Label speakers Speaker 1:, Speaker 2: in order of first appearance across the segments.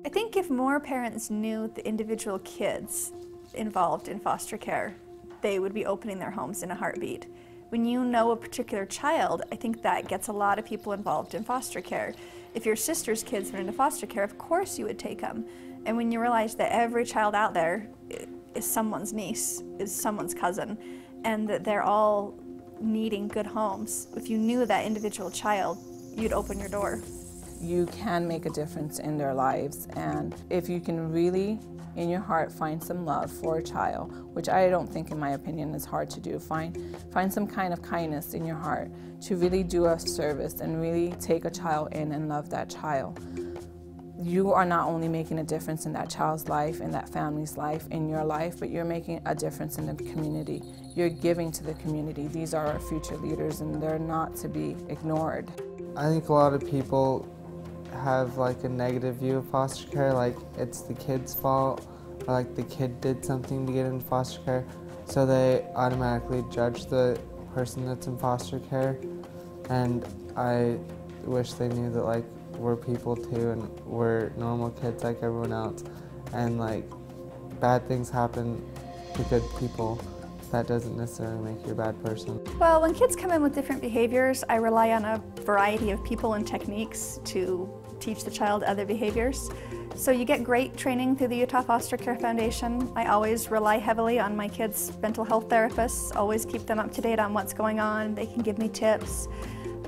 Speaker 1: I think if more parents knew the individual kids involved in foster care, they would be opening their homes in a heartbeat. When you know a particular child, I think that gets a lot of people involved in foster care. If your sister's kids went into foster care, of course you would take them. And when you realize that every child out there is someone's niece, is someone's cousin, and that they're all needing good homes, if you knew that individual child, you'd open your door.
Speaker 2: You can make a difference in their lives, and if you can really, in your heart, find some love for a child, which I don't think, in my opinion, is hard to do. Find some kind of kindness in your heart to really do a service and really take a child in and love that child. You are not only making a difference in that child's life, in that family's life, in your life, but you're making a difference in the community. You're giving to the community. These are our future leaders, and they're not to be ignored.
Speaker 3: I think a lot of people have like a negative view of foster care, like it's the kid's fault, or like the kid did something to get into foster care, so they automatically judge the person that's in foster care. And I wish they knew that like we're people too, and we're normal kids like everyone else, and like bad things happen to good people. That doesn't necessarily make you a bad person.
Speaker 1: Well, when kids come in with different behaviors, I rely on a variety of people and techniques to teach the child other behaviors. So you get great training through the Utah Foster Care Foundation. I always rely heavily on my kids' mental health therapists, always keep them up to date on what's going on. They can give me tips.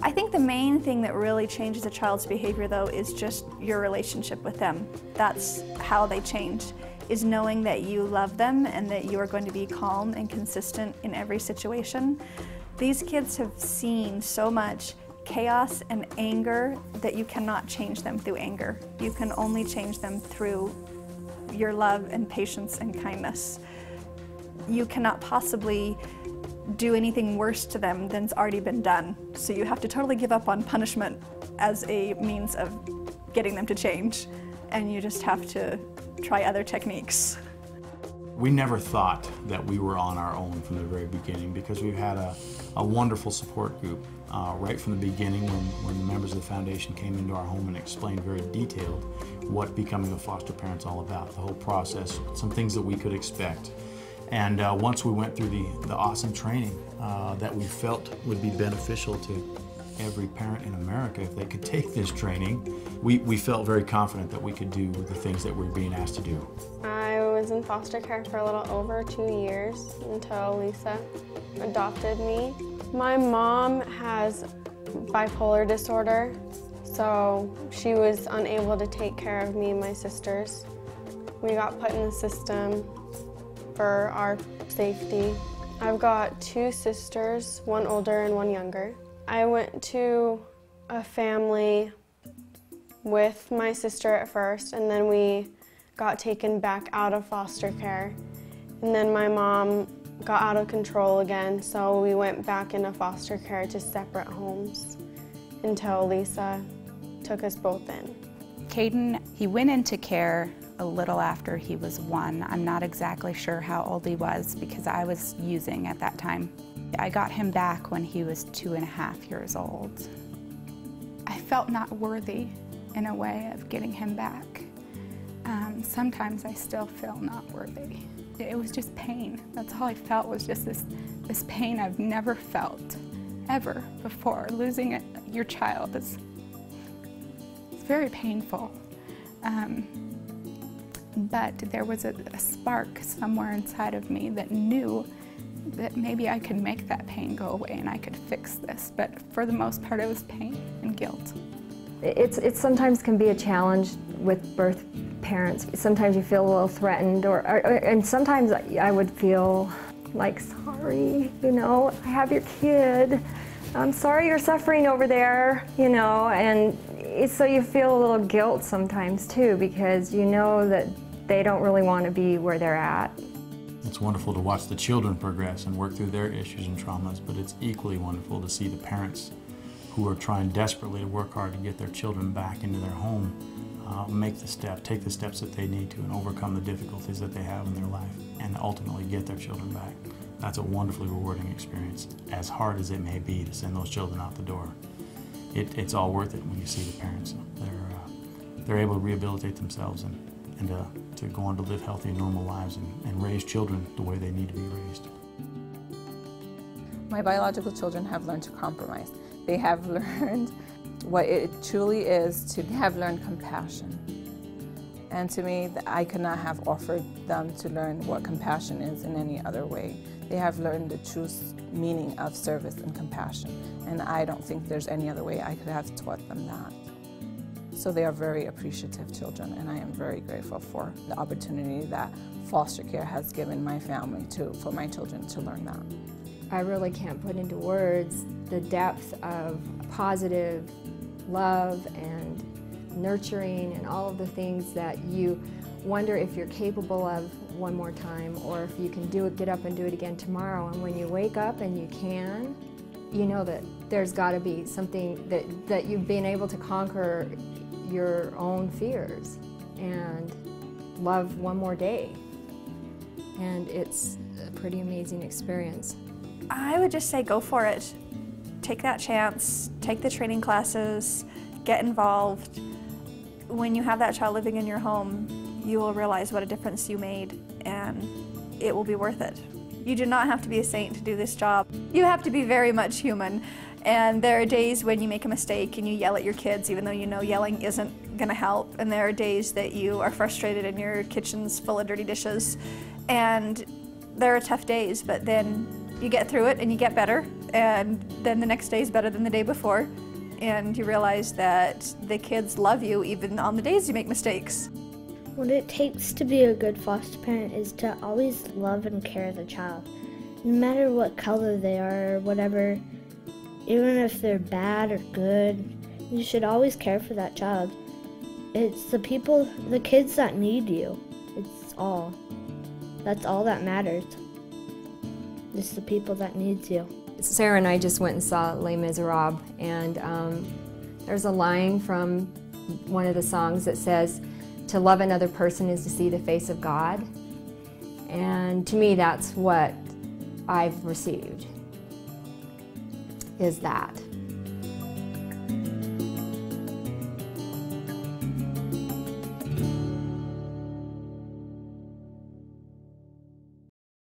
Speaker 1: I think the main thing that really changes a child's behavior, though, is just your relationship with them. That's how they change, is knowing that you love them and that you are going to be calm and consistent in every situation. These kids have seen so much chaos and anger that you cannot change them through anger. You can only change them through your love and patience and kindness. You cannot possibly do anything worse to them than's already been done. So you have to totally give up on punishment as a means of getting them to change, and you just have to try other techniques.
Speaker 4: We never thought that we were on our own from the very beginning, because we've had a wonderful support group right from the beginning when the members of the foundation came into our home and explained very detailed what becoming a foster parent's all about, the whole process, some things that we could expect. And once we went through the awesome training that we felt would be beneficial to every parent in America if they could take this training, we felt very confident that we could do the things that we were being asked to do.
Speaker 5: I was in foster care for a little over 2 years until Lisa adopted me. My mom has bipolar disorder, so she was unable to take care of me and my sisters. We got put in the system for our safety. I've got 2 sisters, one older and one younger. I went to a family with my sister at first, and then we got taken back out of foster care. And then my mom got out of control again, so we went back into foster care to separate homes until Lisa took us both in.
Speaker 6: Caden, he went into care a little after he was 1. I'm not exactly sure how old he was because I was using at that time. I got him back when he was 2.5 years old. I felt not worthy in a way of getting him back. Sometimes I still feel not worthy. It was just pain. That's all I felt, was just this pain I've never felt, ever before. Losing your child is very painful. But there was a spark somewhere inside of me that knew that maybe I could make that pain go away and I could fix this. But for the most part, it was pain and guilt.
Speaker 7: It sometimes can be a challenge with birth parents. Sometimes you feel a little threatened, and sometimes I would feel like, sorry, you know, I have your kid. I'm sorry you're suffering over there, you know, and so you feel a little guilt sometimes too, because you know that they don't really want to be where they're at.
Speaker 4: It's wonderful to watch the children progress and work through their issues and traumas, but it's equally wonderful to see the parents who are trying desperately to work hard to get their children back into their home, take the steps that they need to and overcome the difficulties that they have in their life and ultimately get their children back. That's a wonderfully rewarding experience, as hard as it may be to send those children out the door. It's all worth it when you see the parents. they're able to rehabilitate themselves and to go on to live healthy and normal lives and raise children the way they need to be raised.
Speaker 2: My biological children have learned to compromise. They have learned what it truly is to have learned compassion. And to me, I could not have offered them to learn what compassion is in any other way. They have learned the true meaning of service and compassion, and I don't think there's any other way I could have taught them that. So they are very appreciative children, and I am very grateful for the opportunity that foster care has given my family for my children to learn that.
Speaker 7: I really can't put into words the depth of positive love and nurturing and all of the things that you wonder if you're capable of one more time, or if you can do it, get up and do it again tomorrow. And when you wake up and you can, you know that there's got to be something that you've been able to conquer your own fears and love one more day. And it's a pretty amazing experience.
Speaker 1: I would just say go for it. Take that chance, take the training classes, get involved. When you have that child living in your home, you will realize what a difference you made, and it will be worth it. You do not have to be a saint to do this job. You have to be very much human, and there are days when you make a mistake and you yell at your kids even though you know yelling isn't going to help, and there are days that you are frustrated and your kitchen's full of dirty dishes, and there are tough days, but then you get through it and you get better, and then the next day is better than the day before, and you realize that the kids love you even on the days you make mistakes.
Speaker 8: What it takes to be a good foster parent is to always love and care the child. No matter what color they are or whatever, even if they're bad or good, you should always care for that child. It's the kids that need you. It's all. That's all that matters. It's the people that need you.
Speaker 7: Sarah and I just went and saw Les Miserables, and there's a line from one of the songs that says, "To love another person is to see the face of God." And to me, that's what I've received, is that.